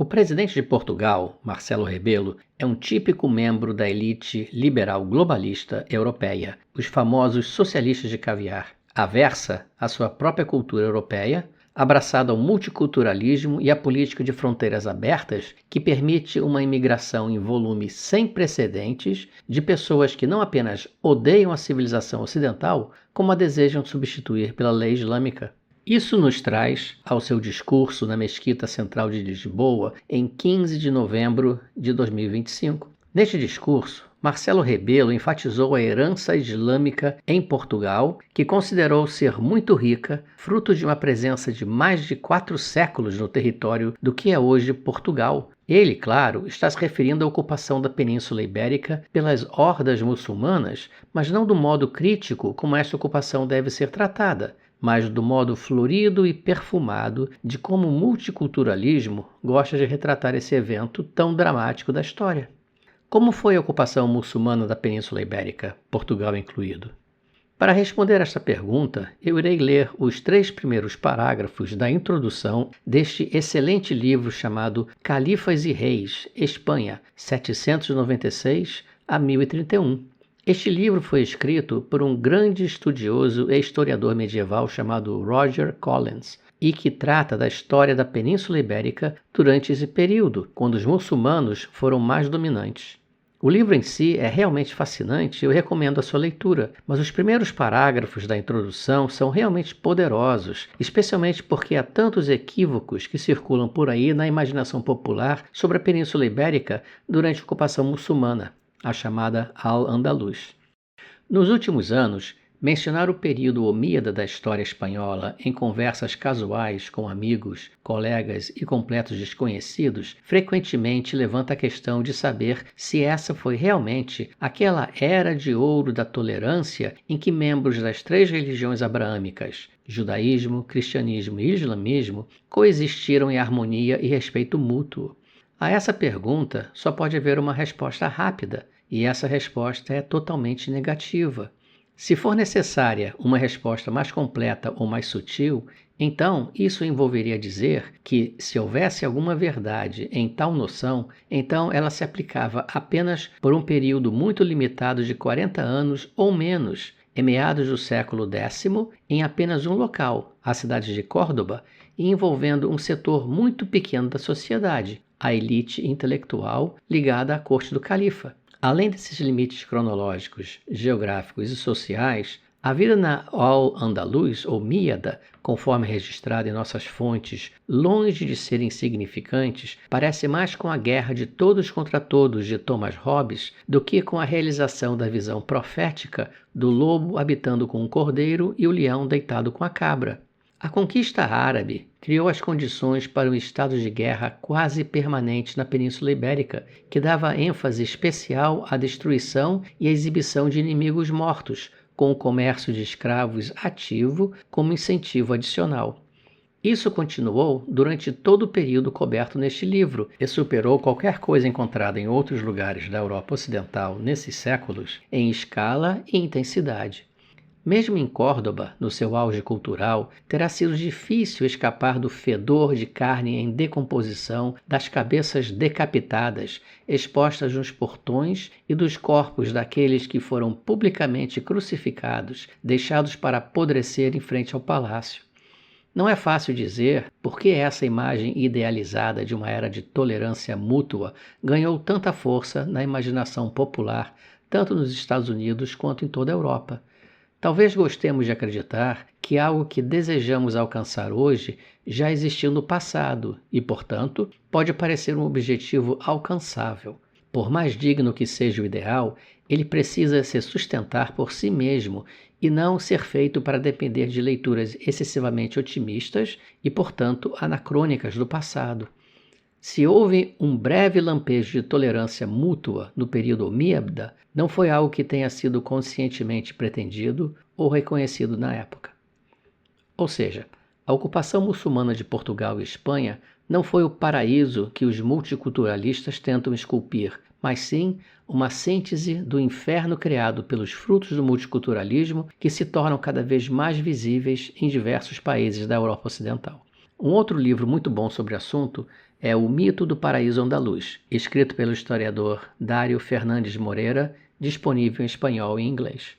O presidente de Portugal, Marcelo Rebelo, é um típico membro da elite liberal globalista europeia, os famosos socialistas de caviar, aversa à sua própria cultura europeia, abraçada ao multiculturalismo e à política de fronteiras abertas que permite uma imigração em volume sem precedentes de pessoas que não apenas odeiam a civilização ocidental, como a desejam substituir pela lei islâmica. Isso nos traz ao seu discurso na Mesquita Central de Lisboa em 15 de novembro de 2025. Neste discurso, Marcelo Rebelo enfatizou a herança islâmica em Portugal, que considerou ser muito rica, fruto de uma presença de mais de 4 séculos no território do que é hoje Portugal. Ele, claro, está se referindo à ocupação da Península Ibérica pelas hordas muçulmanas, mas não do modo crítico como esta ocupação deve ser tratada, mas do modo florido e perfumado de como o multiculturalismo gosta de retratar esse evento tão dramático da história. Como foi a ocupação muçulmana da Península Ibérica, Portugal incluído? Para responder esta pergunta, eu irei ler os 3 primeiros parágrafos da introdução deste excelente livro chamado Califas e Reis, Espanha, 796 a 1031. Este livro foi escrito por um grande estudioso e historiador medieval chamado Roger Collins e que trata da história da Península Ibérica durante esse período, quando os muçulmanos foram mais dominantes. O livro em si é realmente fascinante e eu recomendo a sua leitura, mas os primeiros parágrafos da introdução são realmente poderosos, especialmente porque há tantos equívocos que circulam por aí na imaginação popular sobre a Península Ibérica durante a ocupação muçulmana, a chamada Al-Andalus. Nos últimos anos, mencionar o período omíada da história espanhola em conversas casuais com amigos, colegas e completos desconhecidos frequentemente levanta a questão de saber se essa foi realmente aquela era de ouro da tolerância em que membros das 3 religiões abraâmicas, judaísmo, cristianismo e islamismo, coexistiram em harmonia e respeito mútuo. A essa pergunta só pode haver uma resposta rápida, e essa resposta é totalmente negativa. Se for necessária uma resposta mais completa ou mais sutil, então isso envolveria dizer que, se houvesse alguma verdade em tal noção, então ela se aplicava apenas por um período muito limitado de 40 anos ou menos, em meados do século X, em apenas um local, a cidade de Córdoba, e envolvendo um setor muito pequeno da sociedade, a elite intelectual ligada à corte do califa. Além desses limites cronológicos, geográficos e sociais, a vida na Al-Andalus, ou Míada, conforme registrada em nossas fontes, longe de ser insignificantes, parece mais com a guerra de todos contra todos de Thomas Hobbes do que com a realização da visão profética do lobo habitando com o cordeiro e o leão deitado com a cabra. A conquista árabe criou as condições para um estado de guerra quase permanente na Península Ibérica, que dava ênfase especial à destruição e à exibição de inimigos mortos, com o comércio de escravos ativo como incentivo adicional. Isso continuou durante todo o período coberto neste livro e superou qualquer coisa encontrada em outros lugares da Europa Ocidental nesses séculos em escala e intensidade. Mesmo em Córdoba, no seu auge cultural, terá sido difícil escapar do fedor de carne em decomposição, das cabeças decapitadas, expostas nos portões e dos corpos daqueles que foram publicamente crucificados, deixados para apodrecer em frente ao palácio. Não é fácil dizer por que essa imagem idealizada de uma era de tolerância mútua ganhou tanta força na imaginação popular, tanto nos Estados Unidos quanto em toda a Europa. Talvez gostemos de acreditar que algo que desejamos alcançar hoje já existiu no passado e, portanto, pode parecer um objetivo alcançável. Por mais digno que seja o ideal, ele precisa se sustentar por si mesmo e não ser feito para depender de leituras excessivamente otimistas e, portanto, anacrônicas do passado. Se houve um breve lampejo de tolerância mútua no período omíada, não foi algo que tenha sido conscientemente pretendido ou reconhecido na época. Ou seja, a ocupação muçulmana de Portugal e Espanha não foi o paraíso que os multiculturalistas tentam esculpir, mas sim uma síntese do inferno criado pelos frutos do multiculturalismo que se tornam cada vez mais visíveis em diversos países da Europa Ocidental. Um outro livro muito bom sobre o assunto é O Mito do Paraíso Andaluz, escrito pelo historiador Dário Fernandes Moreira, disponível em espanhol e inglês.